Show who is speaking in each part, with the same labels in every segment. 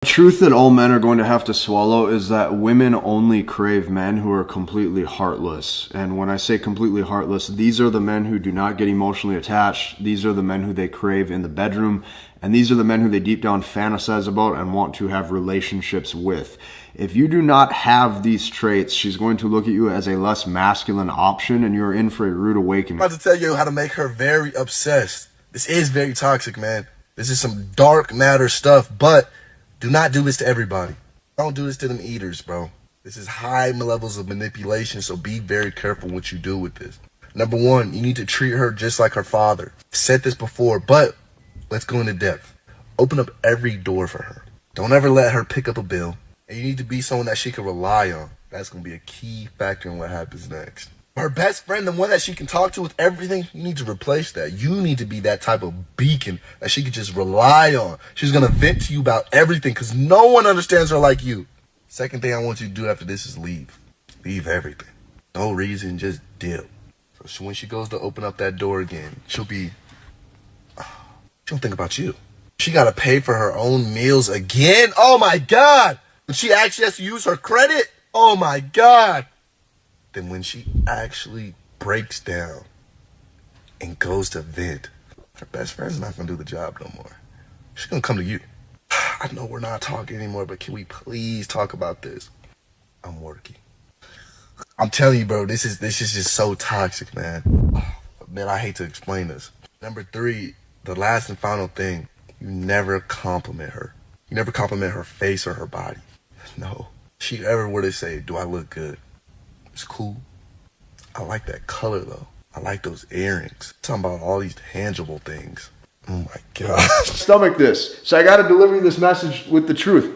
Speaker 1: The truth that all men are going to have to swallow is that women only crave men who are completely heartless. And when I say completely heartless, these are the men who do not get emotionally attached. These are the men who they crave in the bedroom. And these are the men who they deep down fantasize about and want to have relationships with. If you do not have these traits, she's going to look at you as a less masculine option, and you're in for a rude awakening.
Speaker 2: I'm about to tell you how to make her very obsessed. This is very toxic, man. This is some dark matter stuff, but do not do this to everybody. Don't do this to them eaters, bro. This is high levels of manipulation, so be very careful what you do with this. Number one, you need to treat her just like her father. I've said this before, but let's go into depth. Open up every door for her. Don't ever let her pick up a bill. And you need to be someone that she can rely on. That's going to be a key factor in what happens next. Her best friend, the one that she can talk to with everything, you need to replace that. You need to be that type of beacon that she can just rely on. She's going to vent to you about everything because no one understands her like you. Second thing I want you to do after this is leave. Leave everything. No reason, just dip. So when she goes to open up that door again, she'll think about you. She got to pay for her own meals again. Oh my God. When she actually has to use her credit. Oh my God. Then when she actually breaks down and goes to vent, her best friend's not going to do the job no more. She's going to come to you. I know we're not talking anymore, but can we please talk about this? I'm working. I'm telling you, bro, this is just so toxic, man. Man, I hate to explain this. Number 3, the last and final thing, you never compliment her. You never compliment her face or her body. No. She ever were to say, do I look good? It's cool. I like that color, though. I like those earrings. I'm talking about all these tangible things. Oh, my God.
Speaker 1: Stomach this. So I got to deliver this message with the truth.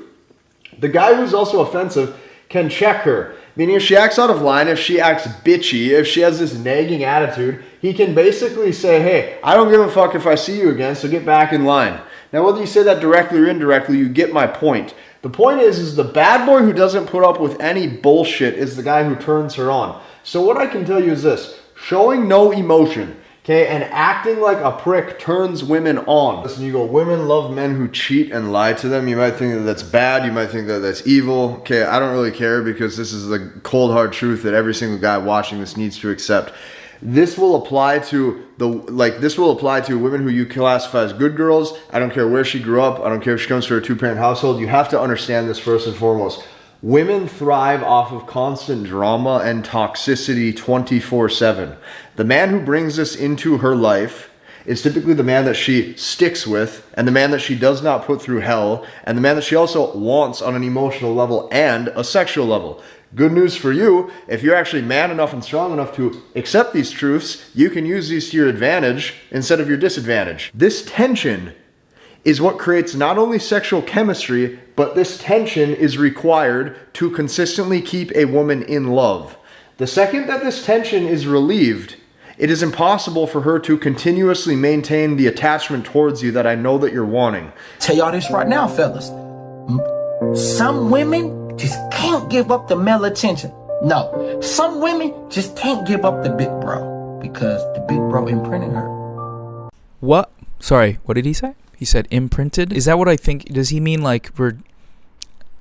Speaker 1: The guy who's also offensive can check her. Meaning if she acts out of line, if she acts bitchy, if she has this nagging attitude, he can basically say, hey, I don't give a fuck if I see you again, so get back in line. Now, whether you say that directly or indirectly, you get my point. The point is the bad boy who doesn't put up with any bullshit is the guy who turns her on. So what I can tell you is this. Showing no emotion, okay, and acting like a prick turns women on. Listen, you go, women love men who cheat and lie to them. You might think that that's bad. You might think that that's evil. Okay, I don't really care because this is the cold hard truth that every single guy watching this needs to accept. This will apply to women who you classify as good girls. I don't care where she grew up. I don't care if she comes from a 2-parent household. You have to understand this first and foremost. Women thrive off of constant drama and toxicity 24/7. The man who brings this into her life is typically the man that she sticks with, and the man that she does not put through hell, and the man that she also wants on an emotional level and a sexual level. Good news for you, if you're actually man enough and strong enough to accept these truths, you can use these to your advantage instead of your disadvantage. This tension is what creates not only sexual chemistry, but this tension is required to consistently keep a woman in love. The second that this tension is relieved, it is impossible for her to continuously maintain the attachment towards you that I know that you're wanting.
Speaker 3: Tell y'all this right now, fellas. Some women just can't give up the male attention. No, some women just can't give up the big bro because the big bro imprinted her.
Speaker 4: What? Sorry, what did he say? He said imprinted? Is that what I think? Does he mean like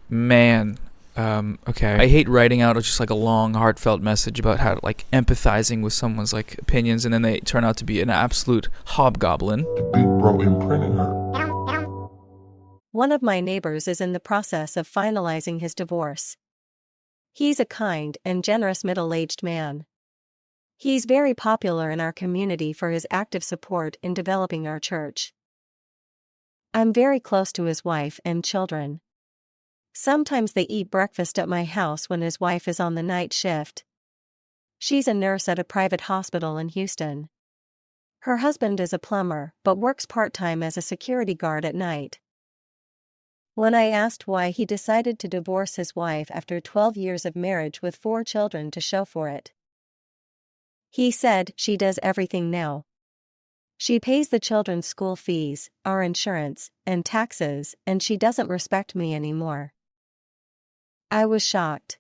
Speaker 4: man, okay. I hate writing out just like a long, heartfelt message about how like empathizing with someone's like opinions and then they turn out to be an absolute hobgoblin.
Speaker 2: The big bro imprinted her.
Speaker 5: One of my neighbors is in the process of finalizing his divorce. He's a kind and generous middle-aged man. He's very popular in our community for his active support in developing our church. I'm very close to his wife and children. Sometimes they eat breakfast at my house when his wife is on the night shift. She's a nurse at a private hospital in Houston. Her husband is a plumber, but works part-time as a security guard at night. When I asked why he decided to divorce his wife after 12 years of marriage with 4 children to show for it, he said, she does everything now. She pays the children's school fees, our insurance, and taxes, and she doesn't respect me anymore. I was shocked.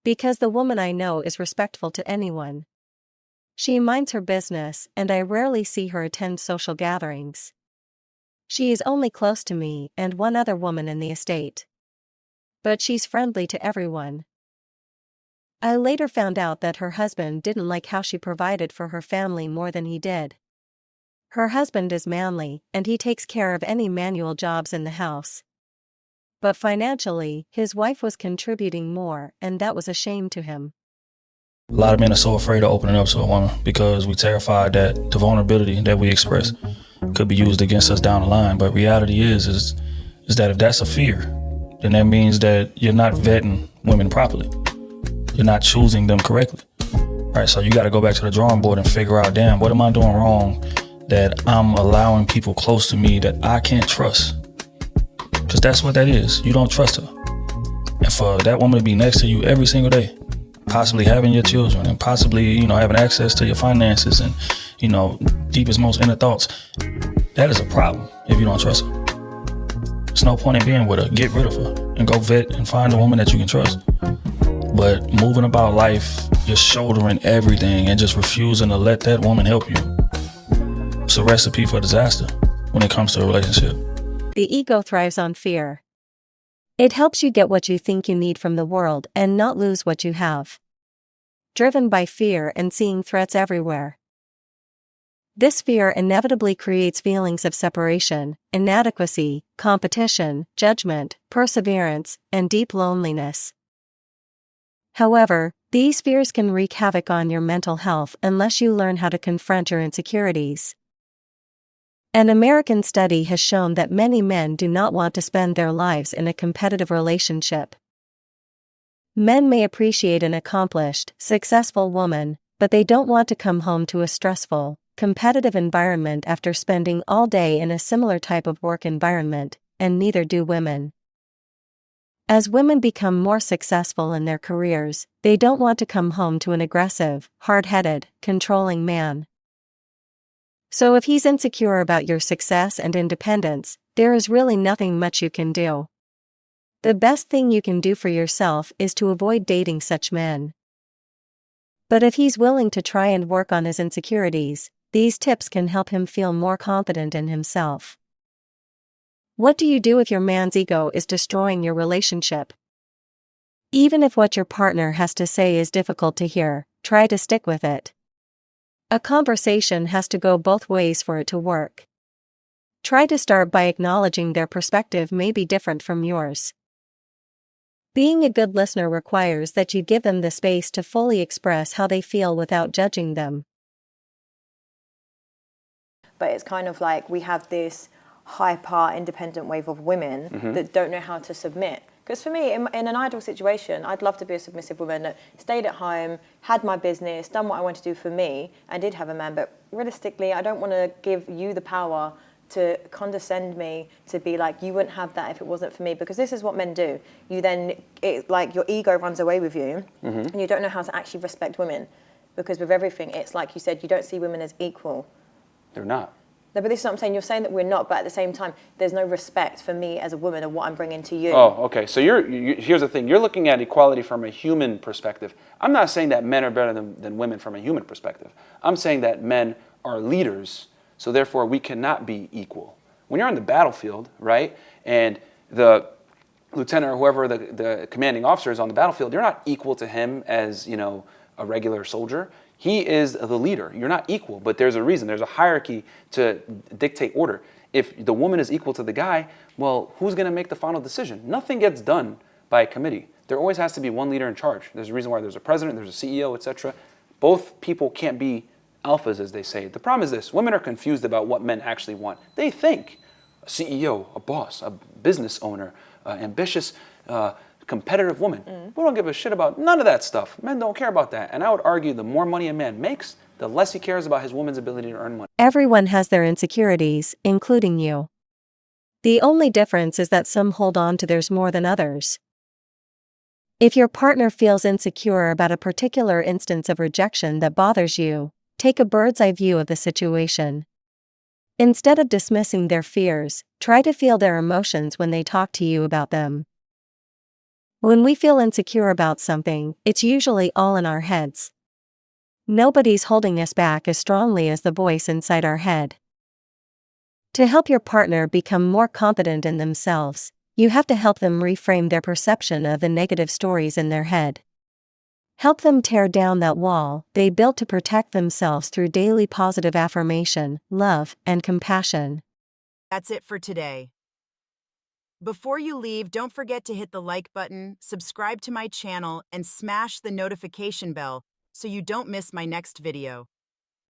Speaker 5: Because the woman I know is respectful to anyone. She minds her business, and I rarely see her attend social gatherings. She is only close to me and one other woman in the estate. But she's friendly to everyone. I later found out that her husband didn't like how she provided for her family more than he did. Her husband is manly, and he takes care of any manual jobs in the house. But financially, his wife was contributing more, and that was a shame to him.
Speaker 6: A lot of men are so afraid of opening up to a woman because we're terrified that the vulnerability that we express could be used against us down the line. But reality is that if that's a fear, then that means that you're not vetting women properly. You're not choosing them correctly. Right? So you got to go back to the drawing board and figure out, damn, what am I doing wrong that I'm allowing people close to me that I can't trust? Because that's what that is. You don't trust her. And for that woman to be next to you every single day, possibly having your children and possibly, having access to your finances and, deepest, most inner thoughts, that is a problem if you don't trust her. There's no point in being with her. Get rid of her and go vet and find a woman that you can trust. But moving about life, just shouldering everything and just refusing to let that woman help you, it's a recipe for disaster when it comes to a relationship.
Speaker 5: The ego thrives on fear. It helps you get what you think you need from the world and not lose what you have. Driven by fear and seeing threats everywhere. This fear inevitably creates feelings of separation, inadequacy, competition, judgment, perseverance, and deep loneliness. However, these fears can wreak havoc on your mental health unless you learn how to confront your insecurities. An American study has shown that many men do not want to spend their lives in a competitive relationship. Men may appreciate an accomplished, successful woman, but they don't want to come home to a stressful, competitive environment after spending all day in a similar type of work environment, and neither do women. As women become more successful in their careers, they don't want to come home to an aggressive, hard-headed, controlling man. So if he's insecure about your success and independence, there is really nothing much you can do. The best thing you can do for yourself is to avoid dating such men. But if he's willing to try and work on his insecurities, these tips can help him feel more confident in himself. What do you do if your man's ego is destroying your relationship? Even if what your partner has to say is difficult to hear, try to stick with it. A conversation has to go both ways for it to work. Try to start by acknowledging their perspective may be different from yours. Being a good listener requires that you give them the space to fully express how they feel without judging them.
Speaker 7: But it's kind of like we have this hyper independent wave of women that don't know how to submit. Because for me, in an ideal situation, I'd love to be a submissive woman that stayed at home, had my business, done what I wanted to do for me, and did have a man. But realistically, I don't want to give you the power to condescend me, to be like, you wouldn't have that if it wasn't for me. Because this is what men do. You then, your ego runs away with you, and you don't know how to actually respect women. Because with everything, it's like you said, you don't see women as equal.
Speaker 8: They're not.
Speaker 7: No, but this is what I'm saying. You're saying that we're not, but at the same time, there's no respect for me as a woman and what I'm bringing to you.
Speaker 8: Oh, okay. So here's the thing. You're looking at equality from a human perspective. I'm not saying that men are better than women from a human perspective. I'm saying that men are leaders, so therefore we cannot be equal. When you're on the battlefield, right, and the lieutenant or whoever the commanding officer is on the battlefield, you're not equal to him as, a regular soldier. He is the leader. You're not equal, but there's a reason. There's a hierarchy to dictate order. If the woman is equal to the guy, well, who's going to make the final decision? Nothing gets done by a committee. There always has to be one leader in charge. There's a reason why there's a president, there's a CEO, etc. Both people can't be alphas, as they say. The problem is this. Women are confused about what men actually want. They think a CEO, a boss, a business owner, ambitious, competitive woman. We don't give a shit about none of that stuff. Men don't care about that. And I would argue the more money a man makes, the less he cares about his woman's ability to earn money.
Speaker 5: Everyone has their insecurities, including you. The only difference is that some hold on to theirs more than others. If your partner feels insecure about a particular instance of rejection that bothers you, take a bird's eye view of the situation. Instead of dismissing their fears, try to feel their emotions when they talk to you about them. When we feel insecure about something, it's usually all in our heads. Nobody's holding us back as strongly as the voice inside our head. To help your partner become more confident in themselves, you have to help them reframe their perception of the negative stories in their head. Help them tear down that wall they built to protect themselves through daily positive affirmation, love, and compassion.
Speaker 9: That's it for today. Before you leave, don't forget to hit the like button, subscribe to my channel, and smash the notification bell so you don't miss my next video.